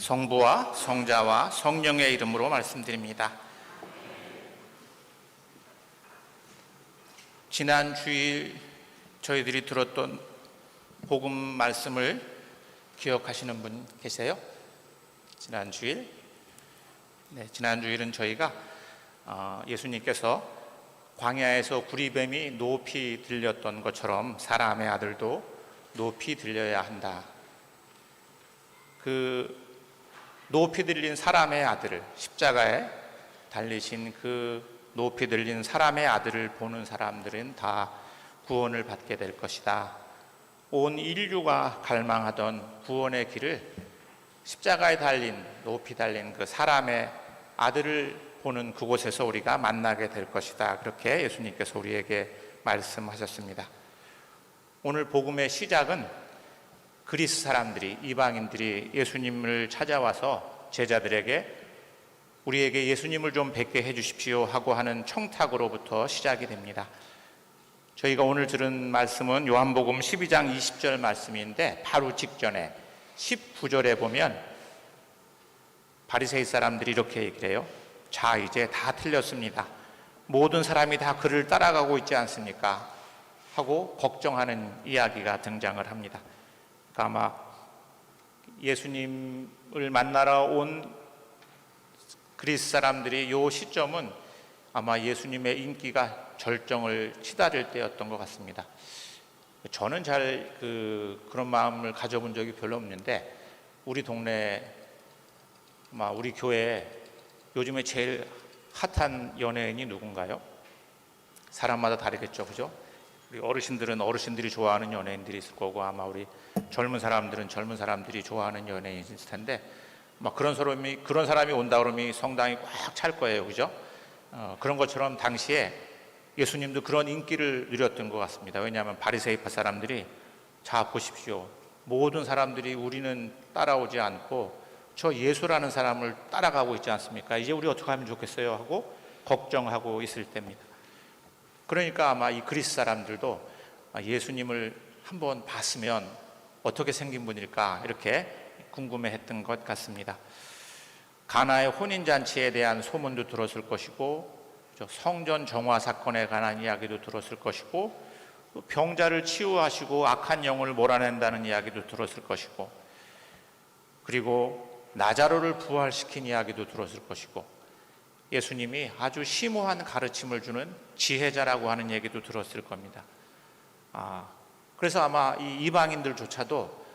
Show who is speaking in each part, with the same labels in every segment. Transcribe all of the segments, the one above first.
Speaker 1: 성부와 성자와 성령의 이름으로 말씀드립니다. 지난 주일 저희들이 들었던 복음 말씀을 기억하시는 분 계세요? 지난 주일? 지난 주일은 저희가 예수님께서 광야에서 구리뱀이 높이 들렸던 것처럼 사람의 아들도 높이 들려야 한다. 그 높이 들린 사람의 아들을, 십자가에 달리신 그 높이 들린 사람의 아들을 보는 사람들은 다 구원을 받게 될 것이다. 온 인류가 갈망하던 구원의 길을 십자가에 달린, 높이 달린 그 사람의 아들을 보는 그곳에서 우리가 만나게 될 것이다. 그렇게 예수님께서 우리에게 말씀하셨습니다. 오늘 복음의 시작은 그리스 사람들이, 이방인들이 예수님을 찾아와서 제자들에게 우리에게 예수님을 좀 뵙게 해주십시오 하고 하는 청탁으로부터 시작이 됩니다. 저희가 오늘 들은 말씀은 요한복음 12장 20절 말씀인데 바로 직전에 19절에 보면 바리새이 사람들이 이렇게 얘기를 해요. 자, 이제 다 틀렸습니다. 모든 사람이 다 그를 따라가고 있지 않습니까? 하고 걱정하는 이야기가 등장을 합니다. 아마 예수님을 만나러 온 그리스 사람들이 이 시점은 아마 예수님의 인기가 절정을 치달을 때였던 것 같습니다. 저는 잘 그런 마음을 가져본 적이 별로 없는데 우리 동네, 우리 교회에 요즘에 제일 핫한 연예인이 누군가요? 사람마다 다르겠죠, 그죠? 우리 어르신들은 어르신들이 좋아하는 연예인들이 있을 거고, 아마 우리 젊은 사람들은 젊은 사람들이 좋아하는 연예인이 있을 텐데, 그런 사람이 온다 그러면 성당이 꽉 찰 거예요, 그죠? 그런 것처럼 당시에 예수님도 그런 인기를 누렸던 것 같습니다. 왜냐하면 바리새이파 사람들이, 자 보십시오, 모든 사람들이 우리는 따라오지 않고 저 예수라는 사람을 따라가고 있지 않습니까? 이제 우리 어떻게 하면 좋겠어요? 하고 걱정하고 있을 때입니다. 그러니까 아마 이 그리스 사람들도 예수님을 한번 봤으면 어떻게 생긴 분일까 이렇게 궁금해했던 것 같습니다. 가나의 혼인잔치에 대한 소문도 들었을 것이고, 성전 정화 사건에 관한 이야기도 들었을 것이고, 병자를 치유하시고 악한 영을 몰아낸다는 이야기도 들었을 것이고, 그리고 나자로를 부활시킨 이야기도 들었을 것이고, 예수님이 아주 심오한 가르침을 주는 지혜자라고 하는 얘기도 들었을 겁니다. 그래서 아마 이 이방인들조차도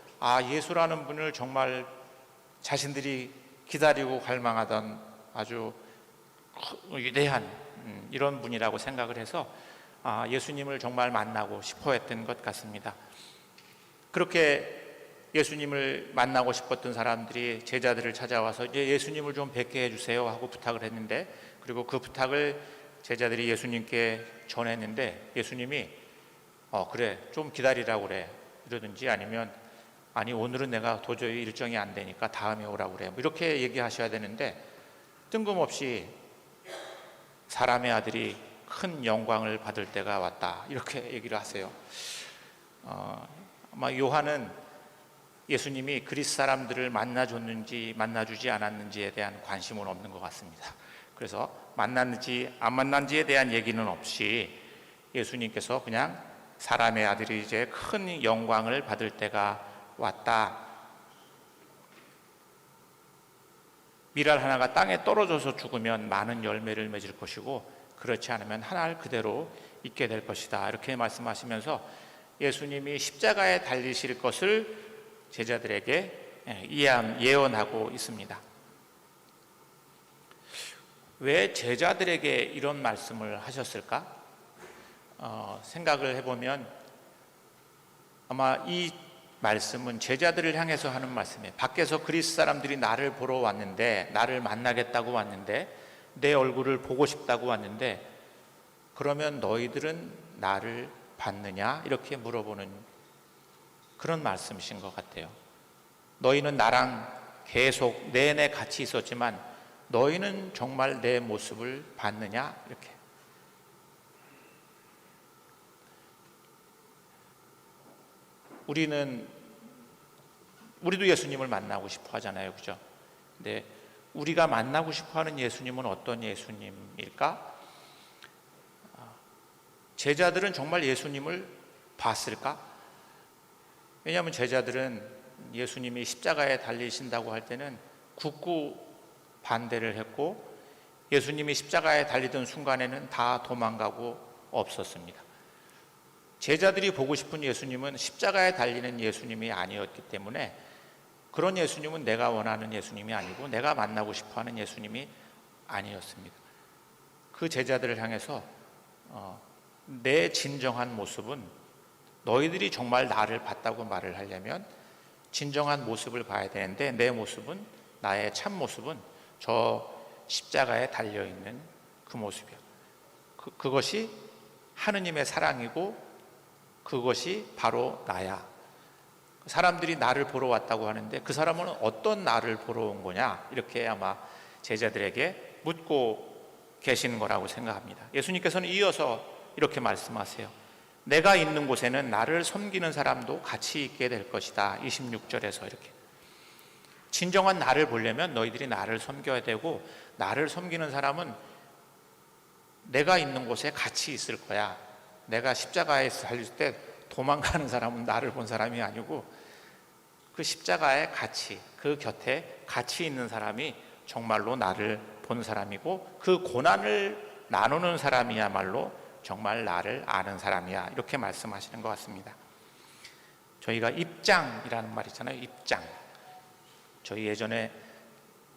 Speaker 1: 예수라는 분을 정말 자신들이 기다리고 갈망하던 아주 위대한 이런 분이라고 생각을 해서 예수님을 정말 만나고 싶어 했던 것 같습니다. 그렇게 예수님을 만나고 싶었던 사람들이 제자들을 찾아와서 이제 예수님을 좀 뵙게 해주세요 하고 부탁을 했는데, 그리고 그 부탁을 제자들이 예수님께 전했는데 예수님이 그래, 좀 기다리라고 그래 이러든지, 아니면 아니 오늘은 내가 도저히 일정이 안 되니까 다음에 오라고 그래 이렇게 얘기하셔야 되는데, 뜬금없이 사람의 아들이 큰 영광을 받을 때가 왔다 이렇게 얘기를 하세요. 아마 요한은 예수님이 그리스 사람들을 만나줬는지 만나주지 않았는지에 대한 관심은 없는 것 같습니다. 그래서 만났는지 안 만났는지에 대한 얘기는 없이 예수님께서 그냥 사람의 아들이 이제 큰 영광을 받을 때가 왔다. 밀알 하나가 땅에 떨어져서 죽으면 많은 열매를 맺을 것이고, 그렇지 않으면 한 알 그대로 있게 될 것이다. 이렇게 말씀하시면서 예수님이 십자가에 달리실 것을 제자들에게 예언하고 있습니다. 왜 제자들에게 이런 말씀을 하셨을까? 생각을 해보면 아마 이 말씀은 제자들을 향해서 하는 말씀이에요. 밖에서 그리스 사람들이 나를 보러 왔는데, 나를 만나겠다고 왔는데, 내 얼굴을 보고 싶다고 왔는데, 그러면 너희들은 나를 받느냐? 이렇게 물어보는 그런 말씀이신 것 같아요. 너희는 나랑 계속 내내 같이 있었지만 너희는 정말 내 모습을 봤느냐? 이렇게. 우리도 예수님을 만나고 싶어 하잖아요, 그죠? 근데 우리가 만나고 싶어하는 예수님은 어떤 예수님일까? 제자들은 정말 예수님을 봤을까? 왜냐하면 제자들은 예수님이 십자가에 달리신다고 할 때는 굳고 반대를 했고, 예수님이 십자가에 달리던 순간에는 다 도망가고 없었습니다. 제자들이 보고 싶은 예수님은 십자가에 달리는 예수님이 아니었기 때문에, 그런 예수님은 내가 원하는 예수님이 아니고 내가 만나고 싶어하는 예수님이 아니었습니다. 그 제자들을 향해서 내 진정한 모습은, 너희들이 정말 나를 봤다고 말을 하려면 진정한 모습을 봐야 되는데, 내 모습은, 나의 참 모습은 저 십자가에 달려있는 그 모습이야. 그것이 하느님의 사랑이고 그것이 바로 나야. 사람들이 나를 보러 왔다고 하는데 그 사람은 어떤 나를 보러 온 거냐, 이렇게 아마 제자들에게 묻고 계시는 거라고 생각합니다. 예수님께서는 이어서 이렇게 말씀하세요. 내가 있는 곳에는 나를 섬기는 사람도 같이 있게 될 것이다. 26절에서 이렇게. 진정한 나를 보려면 너희들이 나를 섬겨야 되고, 나를 섬기는 사람은 내가 있는 곳에 같이 있을 거야. 내가 십자가에 달릴 때 도망가는 사람은 나를 본 사람이 아니고, 그 십자가에 같이, 그 곁에 같이 있는 사람이 정말로 나를 본 사람이고, 그 고난을 나누는 사람이야말로 정말 나를 아는 사람이야. 이렇게 말씀하시는 것 같습니다. 저희가 입장이라는 말 있잖아요. 입장. 저희 예전에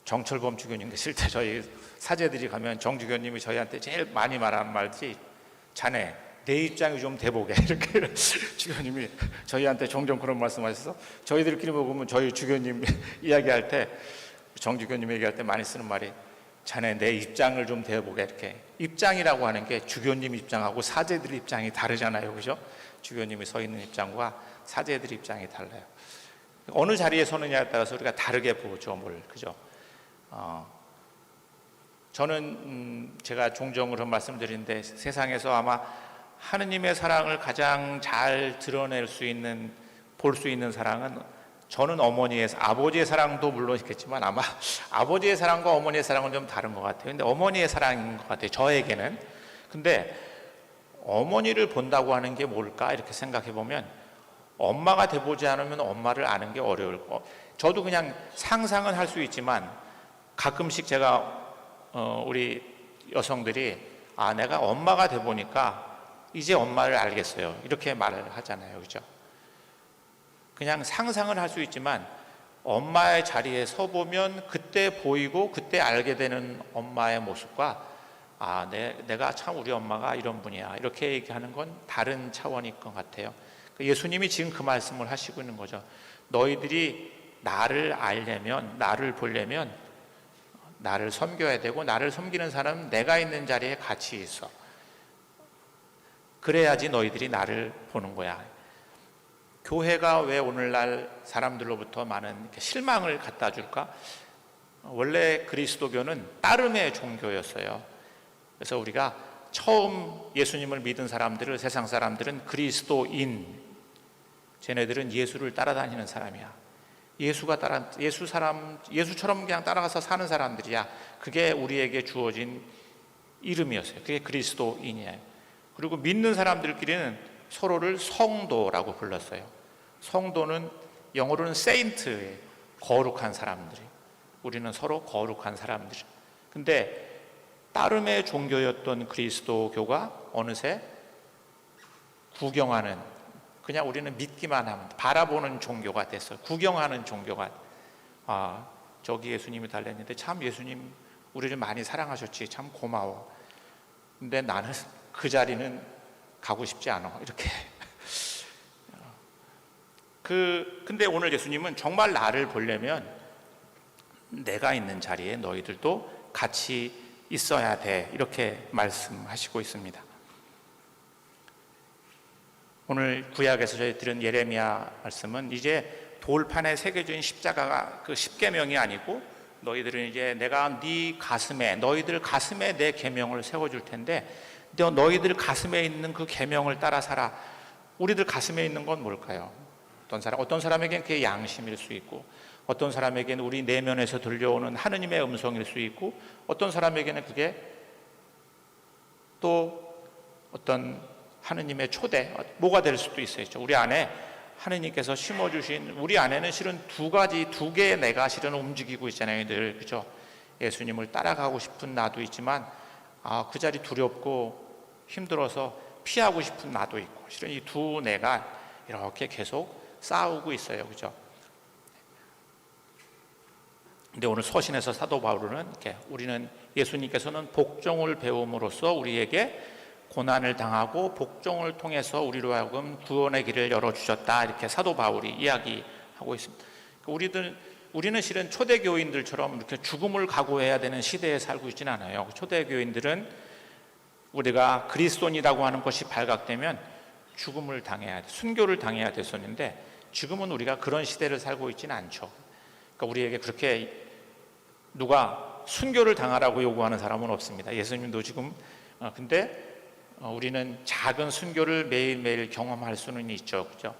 Speaker 1: 정철범 주교님 계실 때 저희 사제들이 가면 정주교님이 저희한테 제일 많이 말하는 말이, 자네 내 입장이 좀 돼보게, 이렇게 주교님이 저희한테 종종 그런 말씀하셔서, 저희들끼리 먹으면 저희 주교님 이야기할 때, 정주교님 얘기할 때 많이 쓰는 말이, 자네 내 입장을 좀 대보게. 이렇게. 입장이라고 하는 게 주교님 입장하고 사제들 입장이 다르잖아요, 그죠? 주교님이 서 있는 입장과 사제들 입장이 달라요. 어느 자리에 서느냐에 따라서 우리가 다르게 보죠, 뭘, 그죠? 저는 제가 종종 그런 말씀드리는데, 세상에서 아마 하느님의 사랑을 가장 잘 드러낼 수 있는, 볼 수 있는 사랑은, 저는 아버지의 사랑도 물론 있겠지만 아마 아버지의 사랑과 어머니의 사랑은 좀 다른 것 같아요. 근데 어머니의 사랑인 것 같아요, 저에게는. 근데 어머니를 본다고 하는 게 뭘까, 이렇게 생각해 보면, 엄마가 돼보지 않으면 엄마를 아는 게 어려울 거. 저도 그냥 상상은 할 수 있지만, 가끔씩 제가 우리 여성들이, 내가 엄마가 돼보니까 이제 엄마를 알겠어요, 이렇게 말을 하잖아요, 그죠? 그냥 상상을 할 수 있지만 엄마의 자리에 서 보면 그때 보이고 그때 알게 되는 엄마의 모습과, 내가 참 우리 엄마가 이런 분이야, 이렇게 얘기하는 건 다른 차원일 것 같아요. 예수님이 지금 그 말씀을 하시고 있는 거죠. 너희들이 나를 알려면, 나를 보려면 나를 섬겨야 되고, 나를 섬기는 사람은 내가 있는 자리에 같이 있어. 그래야지 너희들이 나를 보는 거야. 교회가 왜 오늘날 사람들로부터 많은 실망을 갖다 줄까? 원래 그리스도교는 따름의 종교였어요. 그래서 우리가 처음 예수님을 믿은 사람들을, 세상 사람들은 그리스도인, 쟤네들은 예수를 따라다니는 사람이야, 예수처럼 그냥 따라가서 사는 사람들이야. 그게 우리에게 주어진 이름이었어요. 그게 그리스도인이에요. 그리고 믿는 사람들끼리는 서로를 성도라고 불렀어요. 성도는 영어로는 세인트, 거룩한 사람들이. 우리는 서로 거룩한 사람들. 근데 따름의 종교였던 그리스도교가 어느새 구경하는, 그냥 우리는 믿기만 하면 바라보는 종교가 됐어요. 구경하는 종교가. 저기 예수님이 달렸는데 참 예수님 우리를 많이 사랑하셨지, 참 고마워. 근데 나는 그 자리는 가고 싶지 않아, 이렇게. 근데 오늘 예수님은 정말 나를 보려면 내가 있는 자리에 너희들도 같이 있어야 돼, 이렇게 말씀하시고 있습니다. 오늘 구약에서 저희 들은 예레미야 말씀은, 이제 돌판에 새겨진 십자가가 그 십계명이 아니고, 너희들은 이제 내가 네 가슴에, 너희들 가슴에 내 계명을 세워줄 텐데, 너희들 가슴에 있는 그 계명을 따라 살아. 우리들 가슴에 있는 건 뭘까요? 어떤 사람에게는 그게 양심일 수 있고, 어떤 사람에게는 우리 내면에서 들려오는 하느님의 음성일 수 있고, 어떤 사람에게는 그게 또 어떤 하느님의 초대, 뭐가 될 수도 있어요. 우리 안에 하느님께서 심어주신, 우리 안에는 실은 두 개의 내가 실은 움직이고 있잖아요, 늘. 그죠? 예수님을 따라가고 싶은 나도 있지만, 그 자리 두렵고 힘들어서 피하고 싶은 나도 있고, 실은 이 두 내가 이렇게 계속 싸우고 있어요. 그죠? 근데 오늘 서신에서 사도 바울은 우리는 예수님께서는 복종을 배움으로써 우리에게 고난을 당하고 복종을 통해서 우리로 하여금 구원의 길을 열어주셨다, 이렇게 사도 바울이 이야기하고 있습니다. 우리는 실은 초대교인들처럼 이렇게 죽음을 각오해야 되는 시대에 살고 있지는 않아요. 초대교인들은 우리가 그리스도인이라고 하는 것이 발각되면 죽음을 당해야 돼, 순교를 당해야 됐었는데, 지금은 우리가 그런 시대를 살고 있지는 않죠. 그러니까 우리에게 그렇게 누가 순교를 당하라고 요구하는 사람은 없습니다. 예수님도 지금 근데 우리는 작은 순교를 매일매일 경험할 수는 있죠. 그죠?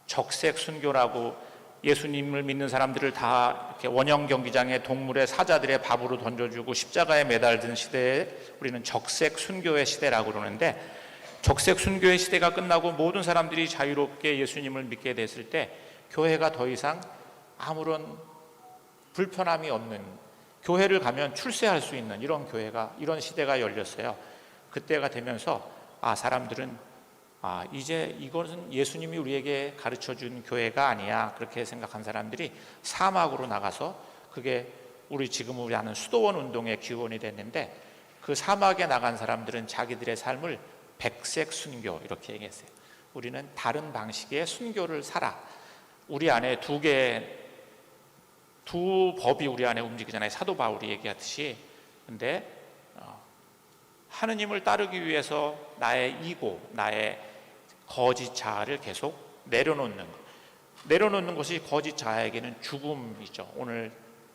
Speaker 1: 적색 순교라고, 예수님을 믿는 사람들을 다 이렇게 원형 경기장에 동물의 사자들의 밥으로 던져주고 십자가에 매달든 시대에 우리는 적색 순교의 시대라고 그러는데, 적색 순교의 시대가 끝나고 모든 사람들이 자유롭게 예수님을 믿게 됐을 때 교회가 더 이상 아무런 불편함이 없는, 교회를 가면 출세할 수 있는 이런 시대가 열렸어요. 그때가 되면서 사람들은 이제 이것은 예수님이 우리에게 가르쳐준 교회가 아니야, 그렇게 생각한 사람들이 사막으로 나가서, 그게 우리 아는 수도원 운동의 기원이 됐는데, 그 사막에 나간 사람들은 자기들의 삶을 백색 순교 이렇게 얘기했어요. 우리는 다른 방식의 순교를 살아. 우리 안에 두 법이 우리 안에 움직이잖아요. 사도 바울이 얘기하듯이. 근데 하느님을 따르기 위해서 나의 이고, 나의 거짓 자아를 계속 내려놓는 것이 거짓 자아에게는 죽음이죠. 오늘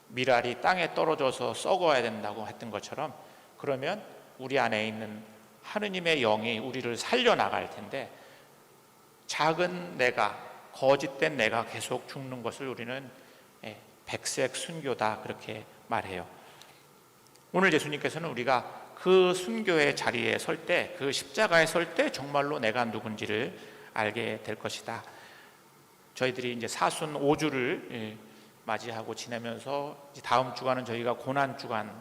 Speaker 1: 밀알이 땅에 떨어져서 썩어야 된다고 했던 것처럼, 그러면 우리 안에 있는 하느님의 영이 우리를 살려나갈 텐데, 작은 내가, 거짓된 내가 계속 죽는 것을 우리는 백색 순교다, 그렇게 말해요. 오늘 예수님께서는 우리가 그 순교의 자리에 설 때, 그 십자가에 설 때 정말로 내가 누군지를 알게 될 것이다. 저희들이 이제 사순 5주를 맞이하고 지내면서, 다음 주간은 저희가 고난주간,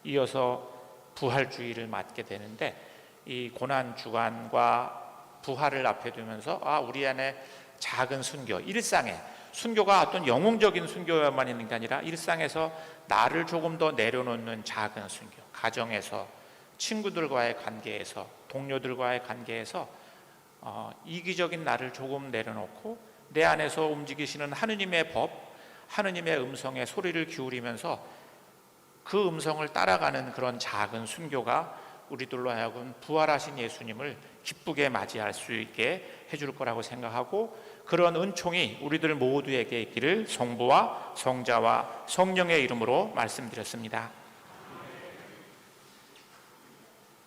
Speaker 1: 이어서 부활주의를 맞게 되는데, 이 고난주간과 부활을 앞에 두면서 우리 안에 작은 순교, 일상에 순교가 어떤 영웅적인 순교만 있는 게 아니라 일상에서 나를 조금 더 내려놓는 작은 순교, 가정에서, 친구들과의 관계에서, 동료들과의 관계에서 이기적인 나를 조금 내려놓고 내 안에서 움직이시는 하느님의 법, 하느님의 음성에 소리를 기울이면서 그 음성을 따라가는 그런 작은 순교가 우리들로 하여금 부활하신 예수님을 기쁘게 맞이할 수 있게 해줄 거라고 생각하고, 그런 은총이 우리들 모두에게 있기를 성부와 성자와 성령의 이름으로 말씀드렸습니다.